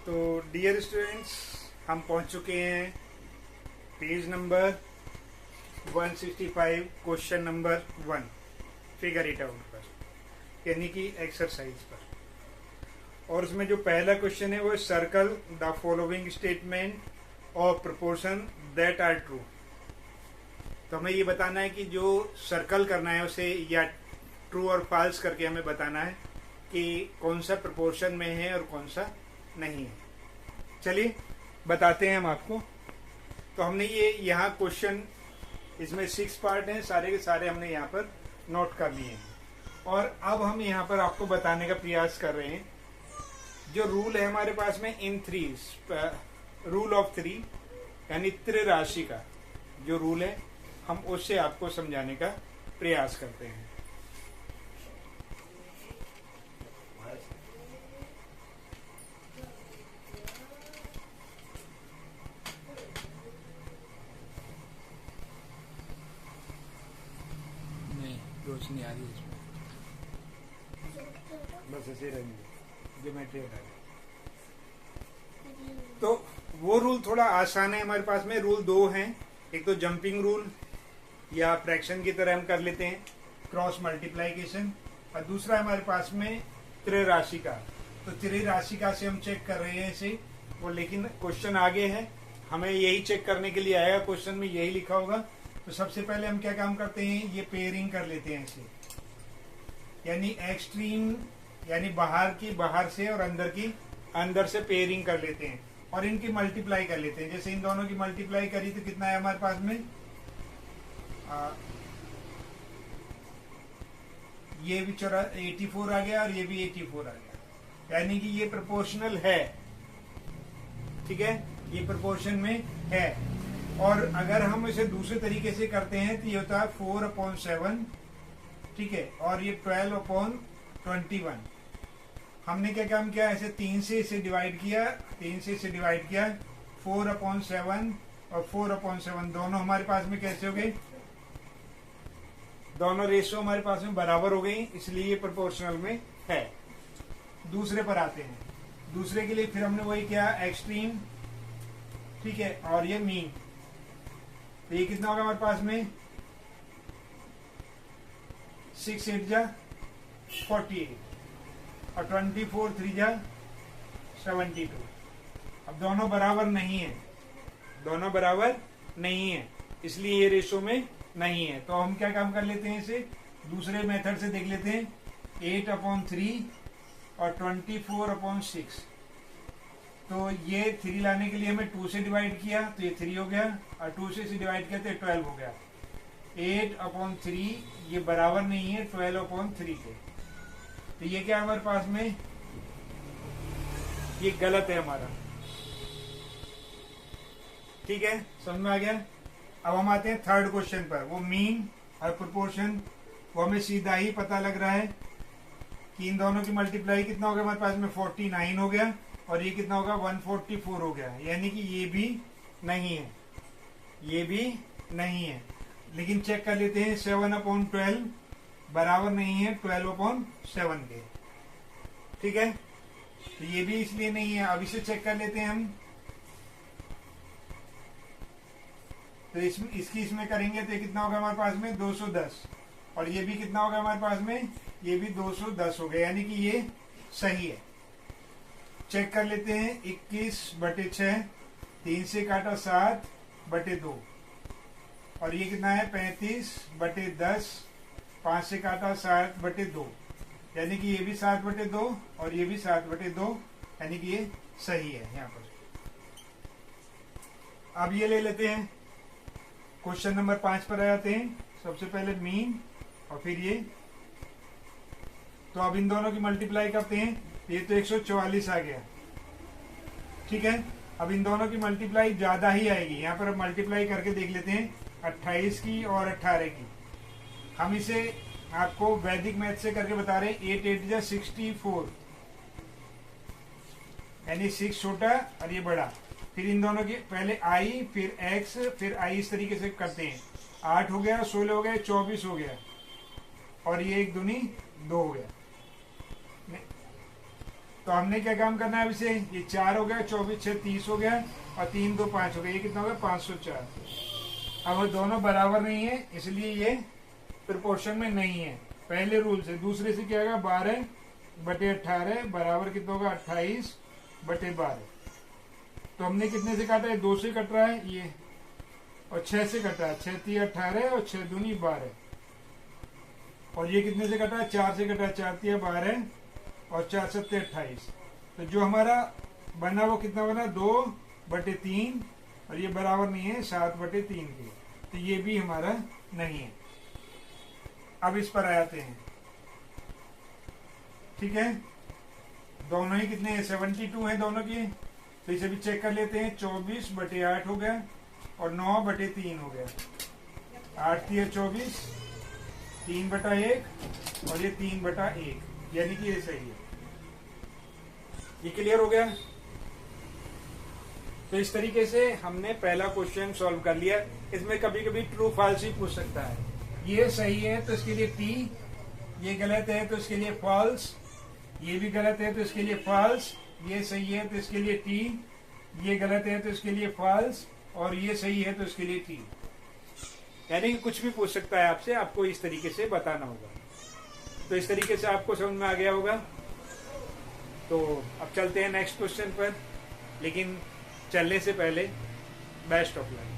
तो dear students, हम पहुंच चुके हैं page number 165 question number 1 figure it out पर, यानी कि एक्सरसाइज पर। और उसमें जो पहला क्वेश्चन है वो circle the following statement of proportion that are true. तो हमें ये बताना है कि जो सर्कल करना है उसे या ट्रू और फॉल्स करके हमें बताना है कि कौन सा प्रोपोर्शन में है और कौन सा नहीं है। चलिए बताते हैं हम आपको। तो हमने ये यहाँ क्वेश्चन, इसमें 6 पार्ट हैं, सारे के सारे हमने यहाँ पर नोट कर लिए हैं। और अब हम यहाँ पर आपको बताने का प्रयास कर रहे हैं जो रूल है हमारे पास में इन 3 रूल ऑफ 3 यानी त्रिराशि का जो रूल है हम उससे आपको समझाने का प्रयास करते हैं। नहीं, रोशनी आ रही है इसमें। बस ऐसे रहेंगे ज्योमेट्री हटा के। तो वो रूल थोड़ा आसान है हमारे पास में। रूल 2 हैं, एक तो जंपिंग रूल या फ्रैक्शन की तरह हम कर लेते हैं क्रॉस मल्टीप्लाइकेशन, और दूसरा हमारे पास में त्रिराशि का। तो त्रिराशि का से हम चेक कर रहे हैं इसे वो, लेकिन क्वेश्चन आगे है, हमें यही चेक करने के लिए आएगा, क्वेश्चन में यही लिखा होगा। तो सबसे पहले हम क्या काम करते हैं, ये पेयरिंग कर लेते हैं इसे, यानी एक्सट्रीम यानी बाहर से और अंदर से पेयरिंग कर लेते हैं और इनकी मल्टीप्लाई कर लेते हैं। जैसे इन दोनों की मल्टीप्लाई करी तो कितना है हमारे पास में, ये भी 84 आ गया और ये भी 84 आ गया, यानी कि ये प्रोपोर्शनल है। ठीक है, ये प्रोपोर्शन में है। और अगर हम इसे दूसरे तरीके से करते हैं तो ये होता है 4/7, ठीक है, और ये 12/21। हमने क्या काम किया, ऐसे 3 से इसे डिवाइड किया, 4/7 और 4/7 दोनों हमारे पास में कैसे हो गए, दोनों रेशियो हमारे पास में बराबर हो गई, इसलिए ये प्रोपोर्शनल में है। दूसरे पर आते हैं, दूसरे के लिए फिर हमने वही किया, एक्सट्रीम, ठीक है, और ये मीन। तो ये कितना होगा हमारे पास में, 6 8 जा 48 और 24 3 जा 72। अब दोनों बराबर नहीं है, इसलिए ये रेशो में नहीं है। तो हम क्या काम कर लेते हैं, इसे दूसरे मेथड से देख लेते हैं, 8/3 और 24/6। तो ये 3 लाने के लिए हमें 2 से डिवाइड किया तो ये 3 हो गया, और 2 से डिवाइड किया तो 12 हो गया। 8/3 ये बराबर नहीं है 12/3 के, तो ये क्या है हमारे पास में, ये गलत है हमारा। ठीक है, समझ में आ गया। अब हम आते हैं थर्ड क्वेश्चन पर, वो मीन और प्रोपोर्शन। वो हमें सीधा ही पता लग रहा है कि इन दोनों की मल्टीप्लाई कितना हो गया हमारे पास में, 49 हो गया, और ये कितना होगा 144 हो गया, यानी कि ये भी नहीं है। लेकिन चेक कर लेते हैं, 7/12 बराबर नहीं है 12/7 के, ठीक है, तो ये भी इसलिए नहीं है। अब इसे चेक कर लेते हैं हम, तो इसमें करेंगे तो कितना होगा हमारे पास में 210, और ये भी कितना होगा हमारे पास में, ये भी 210 हो गया, यानी कि ये सही है। चेक कर लेते हैं, 21/6, 3 से काटा 7/2, और ये कितना है 35/10, 5 से काटा 7/2, यानी कि ये भी 7/2 और ये भी 7/2, यानी कि ये सही है यहाँ पर। अब ये ले लेते हैं, क्वेश्चन नंबर 5 पर आ जाते हैं। सबसे पहले मीन और फिर ये, तो अब इन दोनों की मल्टीप्लाई करते हैं, ये तो 144 आ गया, ठीक है। अब इन दोनों की मल्टीप्लाई ज्यादा ही आएगी, यहाँ पर मल्टीप्लाई करके देख लेते हैं, 28 की और 18 की। हम इसे आपको वैदिक मैथ से करके बता रहे हैं, 8 8 जा 64, यानी 6 छोटा और ये बड़ा। फिर इन दोनों की पहले आई फिर एक्स फिर आई, इस तरीके से करते हैं। 8 हो गया, 16 हो गया, 24 हो गया, और ये 1 दूनी 2 हो गया। तो हमने क्या काम करना है इसे, ये 4 हो गया, 24 6 30 हो गया, और 3 2 5 हो गया, ये कितना हो गया 504। अब वो दोनों बराबर नहीं है, इसलिए ये प्रोपोर्शन में नहीं है पहले रूल से। दूसरे से क्या होगा, 12/18 बराबर कितना होगा 28/12। तो हमने कितने से काटा है, 2 से कट रहा है ये, और 6 से कटा है, 6 3 18 और 6 दूनी 12। और ये कितने से कटा है, 4 से कटा है, 4 3 12 और 4 7 28। तो जो हमारा बना वो कितना बना, 2/3, और ये बराबर नहीं है 7/3 के, तो ये भी हमारा नहीं है। अब इस पर आते हैं, ठीक है। दोनों ही कितने हैं, 72 हैं दोनों की, तो इसे भी चेक कर लेते हैं। 24/8 हो गया और 9/3 हो गया, 8 3 24, 3/1 और ये 3/1, यानी कि ये सही है। ये क्लियर हो गया। तो इस तरीके से हमने पहला क्वेश्चन सॉल्व कर लिया। इसमें कभी कभी ट्रू फॉल्स ही पूछ सकता है। ये सही है तो इसके लिए टी, ये गलत है तो इसके लिए फॉल्स, ये भी गलत है तो इसके लिए फॉल्स, ये सही है तो इसके लिए टी, ये गलत है तो इसके लिए फॉल्स, और ये सही है तो इसके लिए टी। यानी कि कुछ भी पूछ सकता है आपसे, आपको इस तरीके से बताना होगा। तो इस तरीके से आपको समझ में आ गया होगा। तो अब चलते हैं नेक्स्ट क्वेश्चन पर, लेकिन चलने से पहले बेस्ट ऑफ लक।